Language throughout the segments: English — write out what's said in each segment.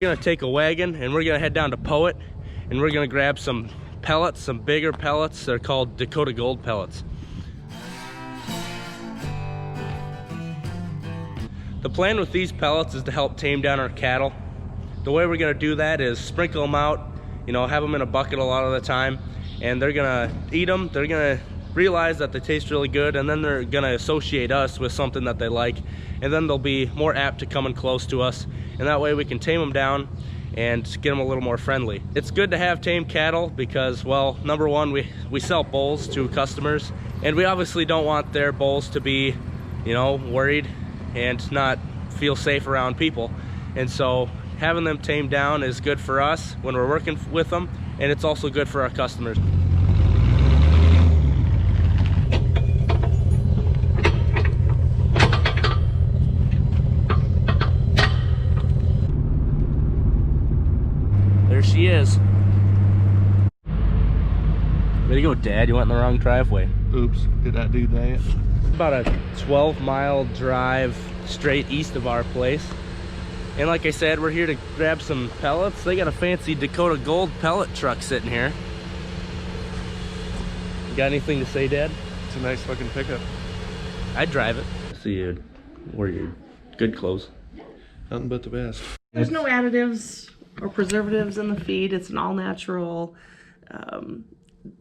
We're gonna take a wagon and we're gonna head down to Pellet and we're gonna grab some pellets, some bigger pellets. They're called Dakota Gold Pellets. The plan with these pellets is to help tame down our cattle. The way we're gonna do that is sprinkle them out, you know, have them in a bucket a lot of the time, and they're gonna eat them. They're gonna realize that they taste really good, and then they're gonna associate us with something that they like, and then they'll be more apt to coming close to us, and that way we can tame them down and get them a little more friendly. It's good to have tame cattle because, well, number one, we sell bulls to customers, and we obviously don't want their bulls to be, you know, worried and not feel safe around people. And so having them tamed down is good for us when we're working with them, and it's also good for our customers. There she is. Way to go, Dad. You went in the wrong driveway. Oops, did I do that? About a 12-mile drive straight east of our place. And like I said, we're here to grab some pellets. They got a fancy Dakota Gold pellet truck sitting here. You got anything to say, Dad? It's a nice looking pickup. I'd drive it. See you wear your good clothes. Nothing but the best. There's no additives or preservatives in the feed. It's an all-natural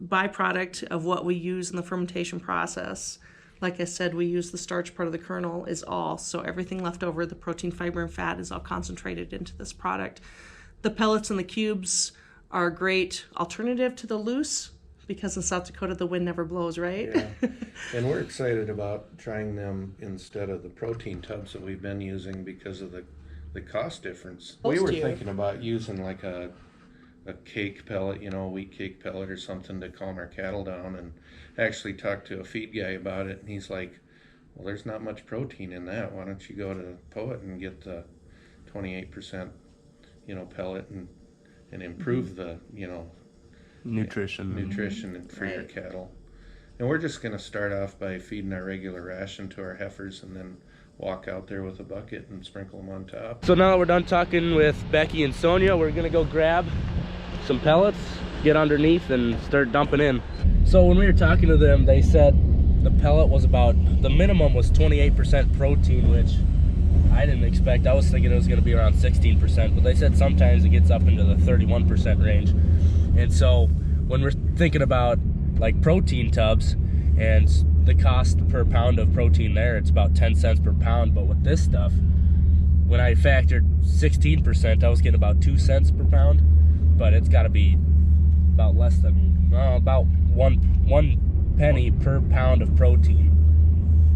byproduct of what we use in the fermentation process. Like I said, we use the starch part of the kernel is all, so everything left over, the protein, fiber, and fat is all concentrated into this product. The pellets and the cubes are a great alternative to the loose because in South Dakota the wind never blows, right? Yeah. And we're excited about trying them instead of the protein tubs that we've been using because of the cost difference. We were thinking about using like a cake pellet, you know, a wheat cake pellet or something to calm our cattle down, and actually talked to a feed guy about it, and he's like, well, there's not much protein in that. Why don't you go to Poet and get the 28%, you know, pellet and improve the, you know, nutrition for your cattle. And we're just going to start off by feeding our regular ration to our heifers and then walk out there with a bucket and sprinkle them on top. So now that we're done talking with Becky and Sonia, we're gonna go grab some pellets, get underneath and start dumping in. So when we were talking to them, they said the pellet was about, the minimum was 28% protein, which I didn't expect. I was thinking it was gonna be around 16%, but they said sometimes it gets up into the 31% range. And so when we're thinking about like protein tubs and the cost per pound of protein there, it's about 10 cents per pound. But with this stuff, when I factored 16%, I was getting about 2 cents per pound. But it's got to be about less than, about one penny per pound of protein,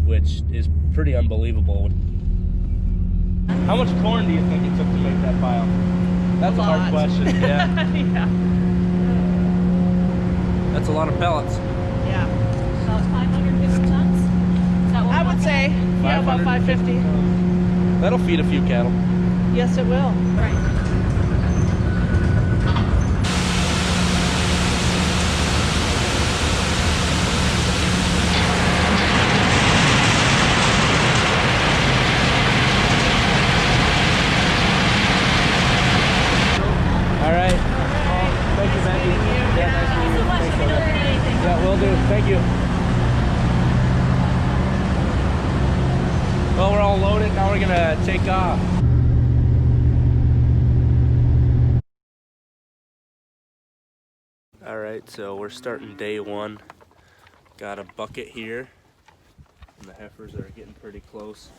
which is pretty unbelievable. How much corn do you think it took to make that pile? That's a hard question. Yeah. Yeah. That's a lot of pellets. Yeah. About 550 tons? Is that what I would say, yeah, about 550. That'll feed a few cattle. Yes, it will. Right. All right. Thank you, Becky. Yeah, nice meeting you. Thanks, Sonia. Yeah, will do. Thank you. Well, we're all loaded. Now we're gonna take off. All right, so we're starting day one. Got a bucket here, and the heifers are getting pretty close.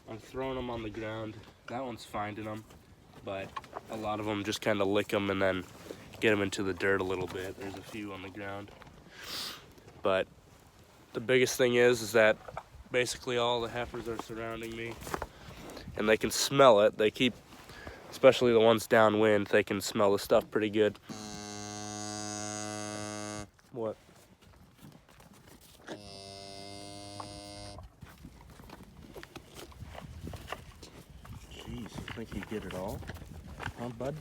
I'm throwing them on the ground. That one's finding them, but a lot of them just kind of lick them and then get them into the dirt a little bit. There's a few on the ground. But the biggest thing is that basically all the heifers are surrounding me and they can smell it. They keep, especially the ones downwind, they can smell the stuff pretty good. What? Jeez, you think you get it all? Huh, bud?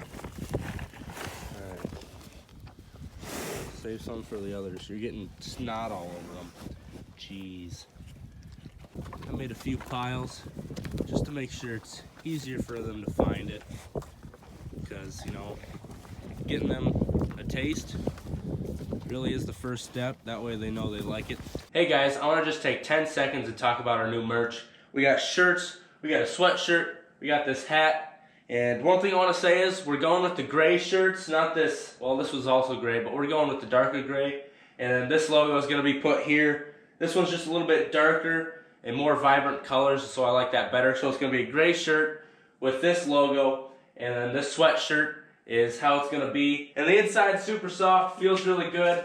Alright. Save some for the others. You're getting snot all over them. Jeez. I made a few piles just to make sure it's easier for them to find it. getting them a taste really is the first step. That way they know they like it. Hey guys, I want to just take 10 seconds to talk about our new merch. We got shirts, we got a sweatshirt, we got this hat, and one thing I want to say is we're going with the gray shirts, not this, well this was also gray, but we're going with the darker gray, and then this logo is going to be put here. This one's just a little bit darker and more vibrant colors, so I like that better. So it's going to be a gray shirt with this logo, and then this sweatshirt is how it's going to be. And the inside's super soft, feels really good.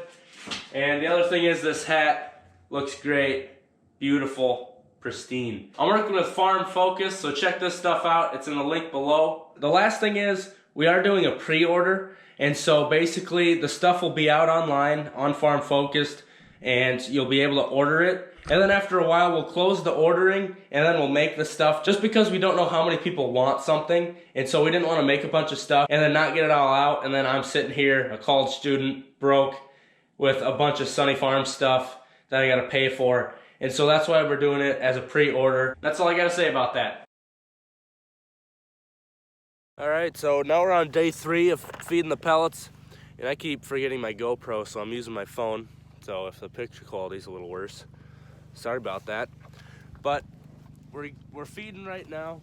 And the other thing is this hat looks great, beautiful, pristine. I'm working with Farm Focus, so check this stuff out. It's in the link below. The last thing is we are doing a pre-order, and so basically the stuff will be out online on Farm Focused, and you'll be able to order it. And then after a while, we'll close the ordering, and then we'll make the stuff, just because we don't know how many people want something. And so we didn't want to make a bunch of stuff and then not get it all out. And then I'm sitting here, a college student, broke, with a bunch of Sonne Farms stuff that I got to pay for. And so that's why we're doing it as a pre-order. That's all I got to say about that. All right, so now we're on day 3 of feeding the pellets. And I keep forgetting my GoPro, so I'm using my phone. So if the picture quality is a little worse, sorry about that. But we're feeding right now.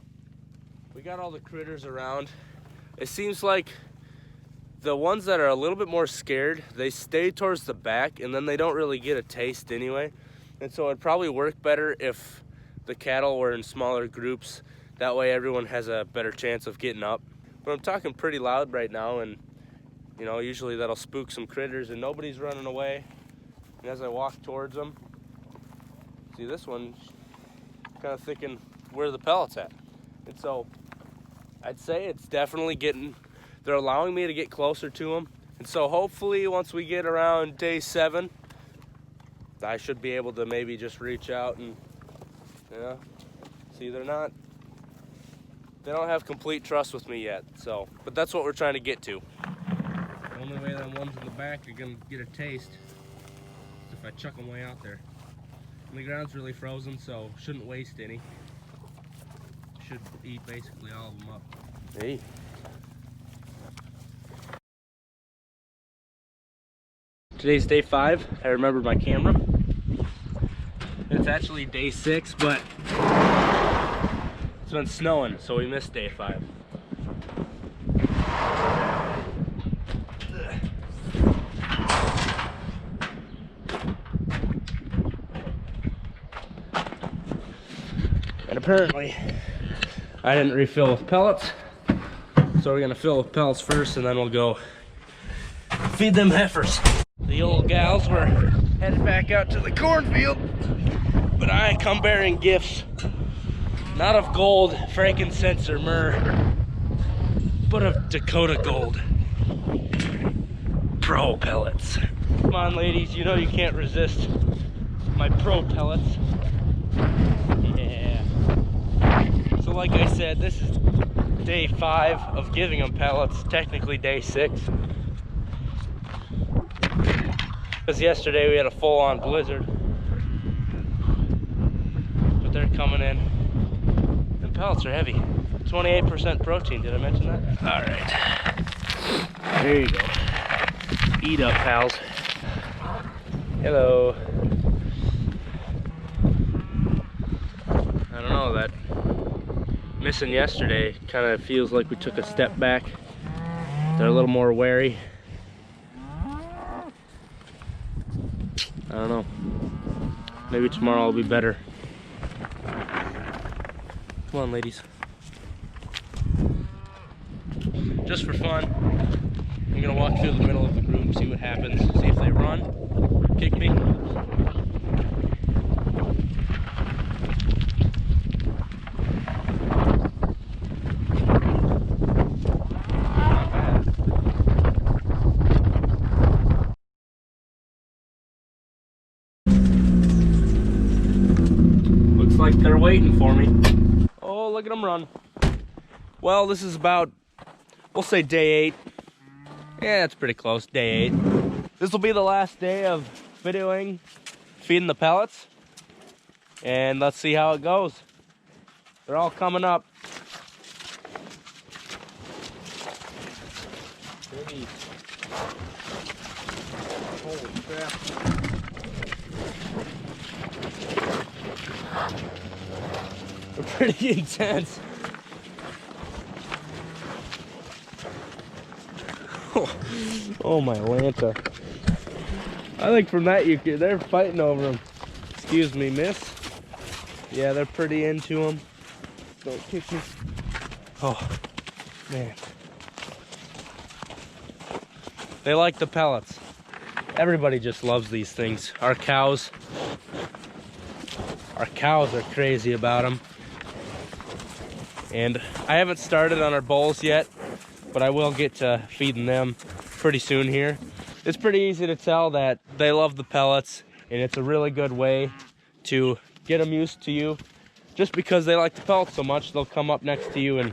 We got all the critters around. It seems like the ones that are a little bit more scared, they stay towards the back, and then they don't really get a taste anyway. And so it'd probably work better if the cattle were in smaller groups. That way everyone has a better chance of getting up. But I'm talking pretty loud right now, and you know, usually that'll spook some critters, and nobody's running away. And as I walk towards them, see this one kind of thinking where the pellet's at. And so I'd say it's definitely they're allowing me to get closer to them. And so hopefully once we get around day 7, I should be able to maybe just reach out and, you know, see they don't have complete trust with me yet. So, but that's what we're trying to get to. The only way them ones in the back are gonna get a taste is if I chuck them way out there. And the ground's really frozen, so shouldn't waste any. Should eat basically all of them up. Hey. Today's day 5. I remembered my camera. It's actually day 6, but it's been snowing, so we missed day 5. And apparently I didn't refill with pellets, so we're gonna fill with pellets first, and then we'll go feed them heifers. The old gals were headed back out to the cornfield, but I come bearing gifts, not of gold, frankincense, or myrrh, but of Dakota Gold Pro Pellets. Come on, ladies, you know you can't resist my Pro Pellets. Yeah. So like I said, this is day 5 of giving them pellets, technically day 6. Because yesterday we had a full-on blizzard. But they're coming in. And pellets are heavy. 28% protein, did I mention that? Alright. There you go. Eat up, pals. Hello. I don't know, that missing yesterday kind of feels like we took a step back. They're a little more wary. I don't know. Maybe tomorrow will be better. Come on, ladies. Just for fun, I'm gonna walk through the middle of the group, see what happens, see if they run, kick me. Like they're waiting for me. Oh, look at them run. Well, this is about, we'll say day 8. Yeah, that's pretty close, day 8. This will be the last day of videoing, feeding the pellets. And let's see how it goes. They're all coming up. Jeez. Holy crap. They're pretty intense. Oh my Lanta. I think from that they're fighting over them. Excuse me, miss. Yeah, they're pretty into them. Don't kick me. Oh, man. They like the pellets. Everybody just loves these things. Our cows are crazy about them. And I haven't started on our bulls yet, but I will get to feeding them pretty soon here. It's pretty easy to tell that they love the pellets, and it's a really good way to get them used to you. Just because they like the pellets so much, they'll come up next to you and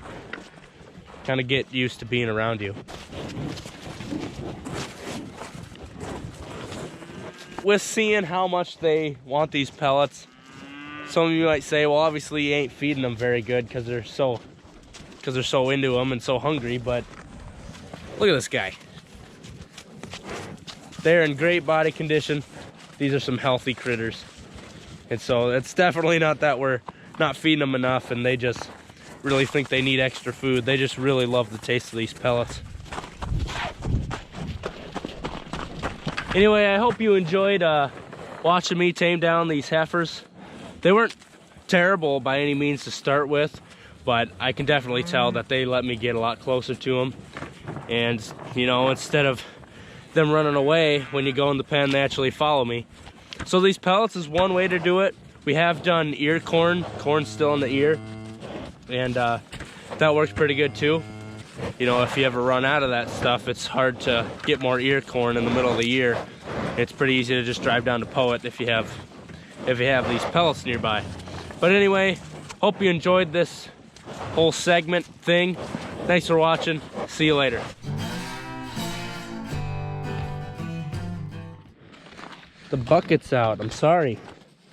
kind of get used to being around you. With seeing how much they want these pellets, some of you might say, well, obviously you ain't feeding them very good because they're so into them and so hungry, but look at this guy. They're in great body condition. These are some healthy critters. And so it's definitely not that we're not feeding them enough and they just really think they need extra food. They just really love the taste of these pellets. Anyway, I hope you enjoyed watching me tame down these heifers. They weren't terrible by any means to start with, but I can definitely tell that they let me get a lot closer to them. And, you know, instead of them running away when you go in the pen, they actually follow me. So these pellets is one way to do it. We have done ear corn. Corn's still in the ear. And that works pretty good too. You know, if you ever run out of that stuff, it's hard to get more ear corn in the middle of the year. It's pretty easy to just drive down to Pellet if you have these pellets nearby. But anyway, hope you enjoyed this whole segment thing. Thanks for watching. See you later. The bucket's out. I'm sorry.